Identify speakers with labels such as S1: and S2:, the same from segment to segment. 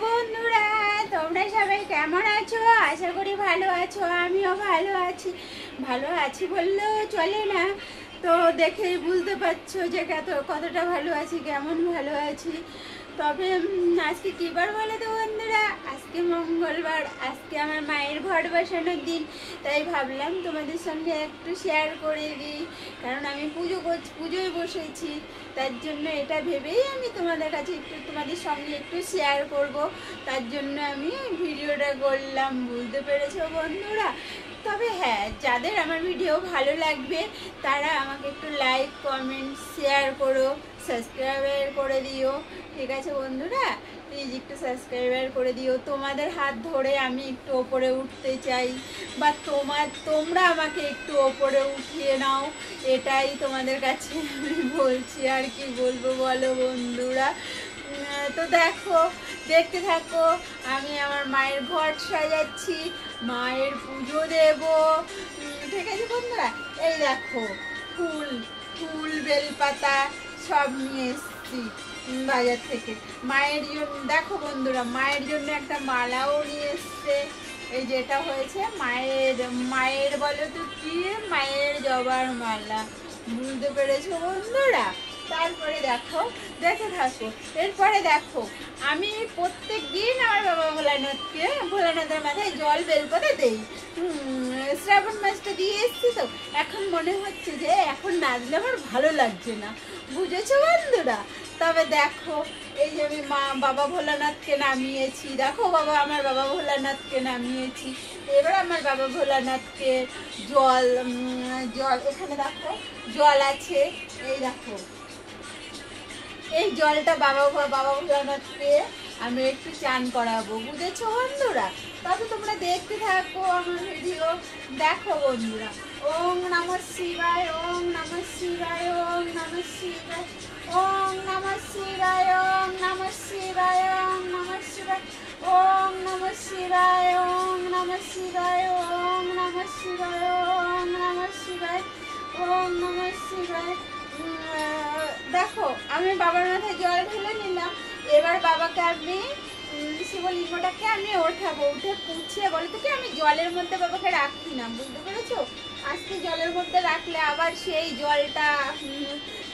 S1: বন্ধুরা, তোমরা সবাই কেমন আছো? আশা করি ভালো আছো। আমিও ভালো আছি। ভালো আছি বললেও চলে না, তো দেখেই বুঝতে পারছো যে কতটা ভালো আছি, কেমন ভালো আছি। তবে আজকে কী বার বলো তো বন্ধুরা? আজকে মঙ্গলবার, আজকে আমার মায়ের ঘট বসানোর দিন। তাই ভাবলাম তোমাদের সঙ্গে একটু শেয়ার করে দিই, কারণ আমি পুজোয় বসেছি। তার জন্য এটা ভেবেই আমি তোমাদের কাছে তোমাদের সঙ্গে একটু শেয়ার করব। তার জন্য আমি ভিডিওটা করলাম, বুঝতে পেরেছো বন্ধুরা? তবে হ্যাঁ, যাদের আমার ভিডিও ভালো লাগবে তারা আমাকে একটু লাইক, কমেন্ট, শেয়ার করো, সাবস্ক্রাইবার করে দিও। ঠিক আছে বন্ধুরা, প্লিজ একটু সাবস্ক্রাইবার করে দিও। তোমাদের হাত ধরে আমি একটু ওপরে উঠতে চাই, বা তোমরা আমাকে একটু ওপরে উঠিয়ে নাও, এটাই তোমাদের কাছে আমি বলছি। আর কি বলবো বলো বন্ধুরা? তো দেখো, দেখতে থাকো। আমি আমার মায়ের ঘট সাজাচ্ছি, মায়ের পুজো দেব। ঠিক আছে বন্ধুরা, এই দেখো ফুল ফুল বেলপাতা সব নিয়ে এসছি বাজার থেকে। মায়ের জন্য দেখো বন্ধুরা, মায়ের জন্য একটা মালাও নিয়ে এসছে। এই যেটা হয়েছে মায়ের বলো তো কি, মায়ের জবার মালা। বুঝতে পেরেছো বন্ধুরা? তারপরে দেখো, দেখে থাকো। এরপরে দেখো, আমি প্রত্যেক দিন আমার বাবা ভোলানাথের মাথায় জল বেলপাতা দেই। শ্রাবণ মাসটা দিয়ে এসছি, তো এখন মনে হচ্ছে যে এখন না দিলে আমার ভালো লাগছে না। বুঝেছো বন্ধুরা? তবে দেখো, এই যে আমি বাবা ভোলানাথকে নামিয়েছি। দেখো আমার বাবা ভোলানাথকে নামিয়েছি। এবার আমার বাবা ভোলানাথকে জল এখানে দেখো জল আছে। এই দেখো, এই জলটা বাবা ভোলানাথকে আমি একটু চান করাবো। বুঝেছো বন্ধুরা? তবে তোমরা দেখতে থাকো আমার ভিডিও। দেখো বন্ধুরা, ওং নমঃ শিবায়, ওং নমঃ শিবায়, ওং নমঃ শিবায়, ওং নমঃ শিবায়, ওং নমঃ শিবায়, ওং নমঃ শিবায়, ওং নমঃ শিবায়, ওং নমঃ শিবায়, ওং নমঃ শিবায়, ওং নমঃ শিবায়, ওং নমঃ শিবায়। দেখো, আমি বাবার মাথায় জল ঢেলে নিলাম। এবার বাবাকে আমি শিবলিঙ্গটাকে আমি ওঠাবো, উঠে পুছিয়ে বলে তো কি, আমি জলের মধ্যে বাবাকে রাখি না। বুঝতে পেরেছো? আজকে জলের মধ্যে রাখলে আবার সেই জলটা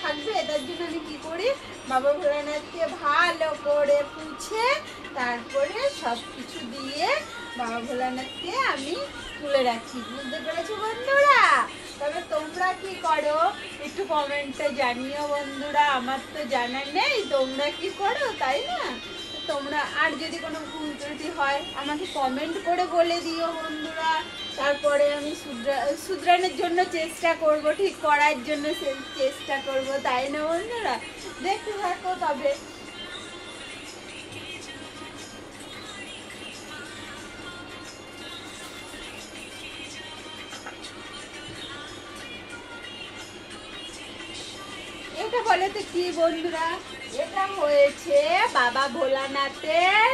S1: থাকবে। তার জন্য আমি কি করি, বাবা ভোলানাথকে ভালো করে পুছে তারপরে সব কিছু দিয়ে বাবা ভোলানাথকে আমি তুলে রাখি। বুঝতে পেরেছো বন্ধুরা? তবে তোমরা কি করো একটু কমেন্টে জানিও বন্ধুরা। আমার তো জানার নেই তোমরা কি করো, তাই না? তোমরা আর যদি কোনো ভুল ত্রুটি হয় আমাকে কমেন্ট করে বলে দিও বন্ধুরা। তারপরে আমি শুধরানোর জন্য চেষ্টা করব, ঠিক করার জন্য চেষ্টা করব, তাই না বন্ধুরা? দেখতে থাকো। তবে এটা বলে তো কি বন্ধুরা, এটা হয়েছে বাবা ভোলানাথের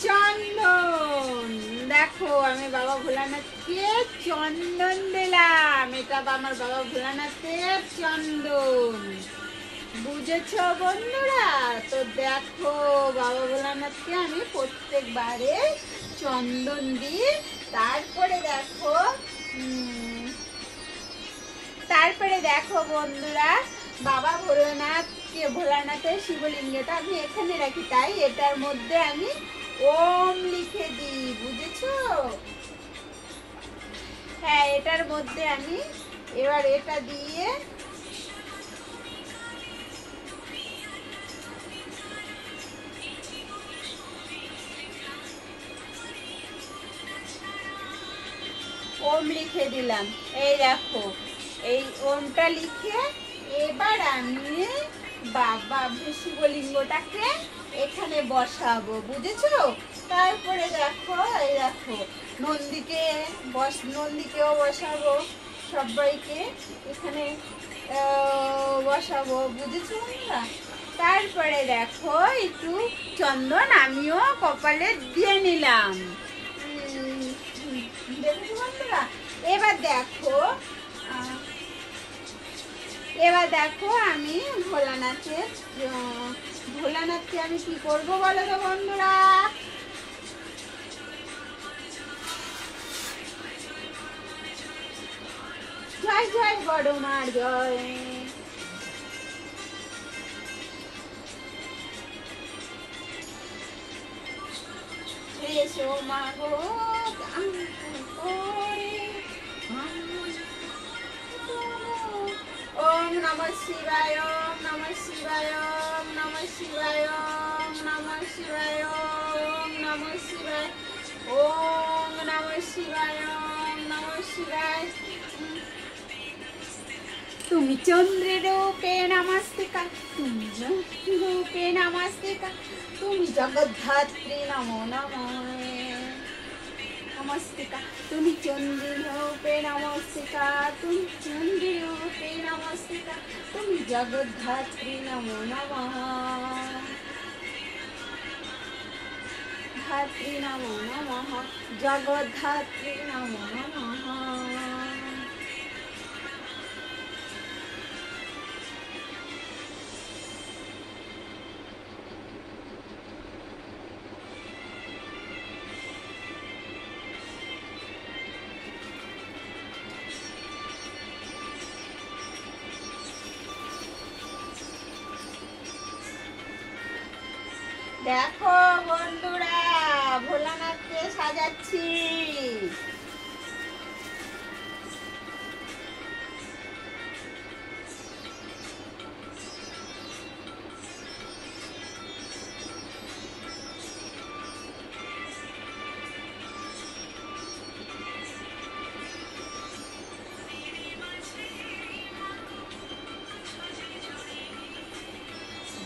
S1: চন্দন। দেখো, আমি বাবা ভোলানাথকে চন্দন দিলাম। এটা আমার বাবা ভোলানাথের চন্দন। বুঝেছো বন্ধুরা? তো দেখো, বাবা ভোলানাথকে আমি প্রত্যেকবারে চন্দন দিই। তারপরে দেখো বন্ধুরা, বাবা ভোলানাথের শিবলিঙ্গটা আমি এখানে রাখি, তাই এটার মধ্যে আমি ওম লিখে দিই। বুঝেছো? হ্যাঁ, এটার মধ্যে আমি এবার এটা দিয়ে ওম লিখে দিলাম। এই দেখো, এই ওমটা লিখে এবার আমি বাবা শিবলিঙ্গটাকে এখানে বসাবো। বুঝেছো? তারপরে দেখো, এই দেখো নন্দীকেও বসাবো, সবাইকে এখানে বসাবো। বুঝেছো বন্ধুরা? তারপরে দেখো, একটু চন্দন আমিও কপালে দিয়ে নিলাম। দেখেছো বন্ধুরা? এবার দেখো আমি ভোলানাথের ভোলানাথকে আমি কি করবো বলো তো বন্ধুরা? জয় জয় বড় মার জয়। এসো মা গো ওম নমঃ শিবায়, ওম নমঃ শিবায়, ওম নমঃ শিবায়, ওম নমঃ শিবায়, ওম নমঃ শিবায়, ওম নমঃ শিবায়, ওম নমঃ শিবায়। তুমি চন্দ্রের রূপে নমস্তিকা, তুমি রূপে নমস্তিকা, তুমি জগদ্ধাত্রী নমো নমঃ নমস্তিকা। তুমি চন্দ্রের রূপে নমস্তিকা, তুমি চন্দ্রের রূপে নমস্তিকা, তুমি জগদ্ধাত্রী নমো নমঃ ধাত্রী নমো নমঃ জগদ্ধাত্রী নমো নমঃ। দেখো বন্ধুরা, ভোলানাথকে সাজাচ্ছি।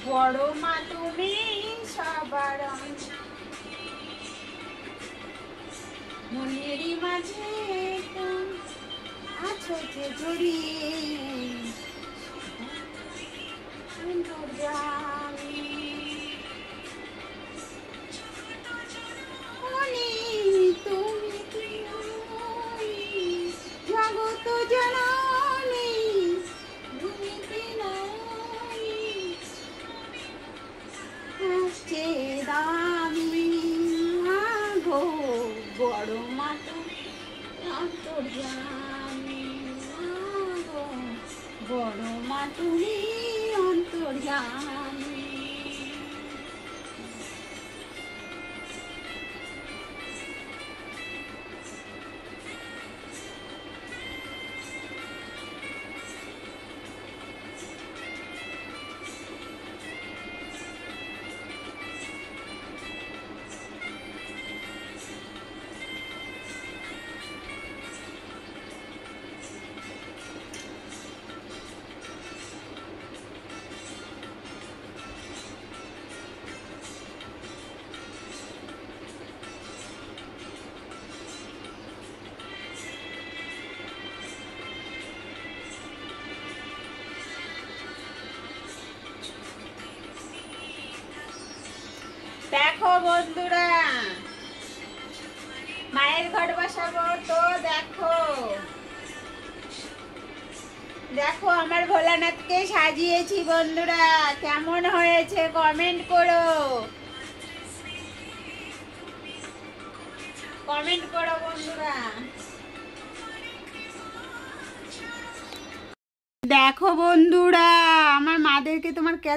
S1: বড় মা তুমি সবার মনেরই মাঝে আছো যে জড়িয়ে, তুমি জগত জননী, দামি গো বড় মা তুমি অন্তর্যামী, গো বড় মা তুমি অন্তর্যামী। দেখো বন্ধুরা, মায়ের ঘট বসাবো তো। দেখো দেখো আমার ভোলানাথকে সাজিয়েছি বন্ধুরা, কেমন হয়েছে কমেন্ট করো, কমেন্ট করো বন্ধুরা। দেখো বন্ধুরা, আমার মাদেরকে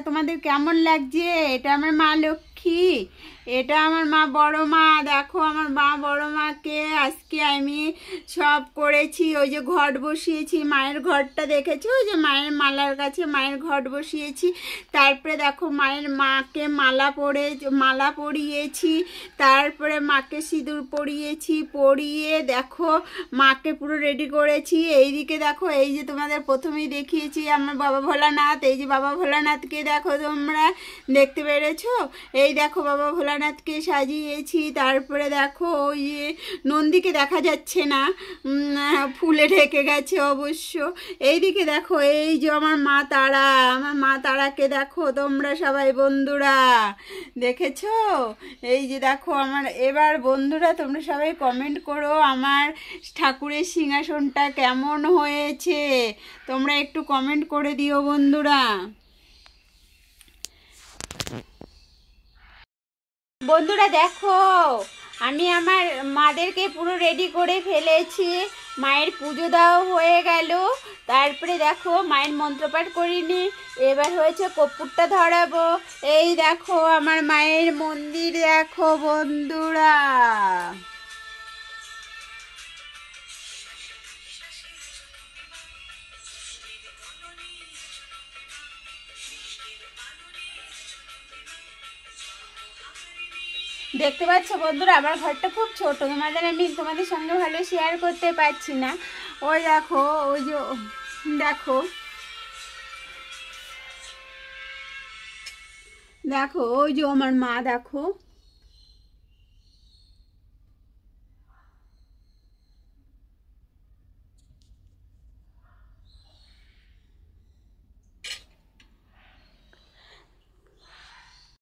S1: তোমাদের কেমন লাগছে? এটা আমার মা লক্ষ্মী, এটা আমার মা বড় মা। দেখো আমার মা বড় মাকে আজকে আমি সব করেছি। ওই যে ঘট বসিয়েছি, মায়ের ঘরটা দেখেছি, ওই যে মায়ের মালার কাছে মায়ের ঘট বসিয়েছি। তারপরে দেখো মায়ের মাকে মালা পরিয়েছি, তারপরে মাকে সিঁদুর পরিয়ে দেখো মাকে পুরো রেডি করেছি। এইদিকে দেখো, এই যে তোমাদের প্রথমেই দেখিয়েছি আমার বাবা ভোলানাথ, এই যে বাবা ভোলানাথকে দেখো তোমরা দেখতে পেরেছো। এই দেখো বাবা ভোলানাথকে সাজিয়েছি। তারপরে দেখো ওই যে নন্দীকে দেখা যাচ্ছে না, ফুলে ঢেকে গেছে অবশ্য। এইদিকে দেখো এই যে আমার মা তারাকে দেখো তোমরা সবাই বন্ধুরা দেখেছো। এই যে দেখো আমার, এবার বন্ধুরা তোমরা সবাই কমেন্ট করো আমার ঠাকুরের সিংহাসনটা কেমন হয়েছে, তোমরা একটু কমেন্ট করে দিও বন্ধুরা। বন্ধুরা দেখো, আমি আমার মাদেরকে পুরো রেডি করে ফেলেছি। মায়ের পুজো দেওয়া হয়ে গেল। তারপরে দেখো মায়ের মন্ত্রপাঠ করিনি, এবার হয়েছে কর্পূরটা ধরাবো। এই দেখো আমার মায়ের মন্দির দেখো বন্ধুরা। দেখতে পাচ্ছ বন্ধুরা, আমার ঘরটা খুব ছোট, তোমাদের সঙ্গে ভালো শেয়ার করতে পারছি না। ওই দেখো, ওই যে দেখো দেখো, ওই যে আমার মা দেখো।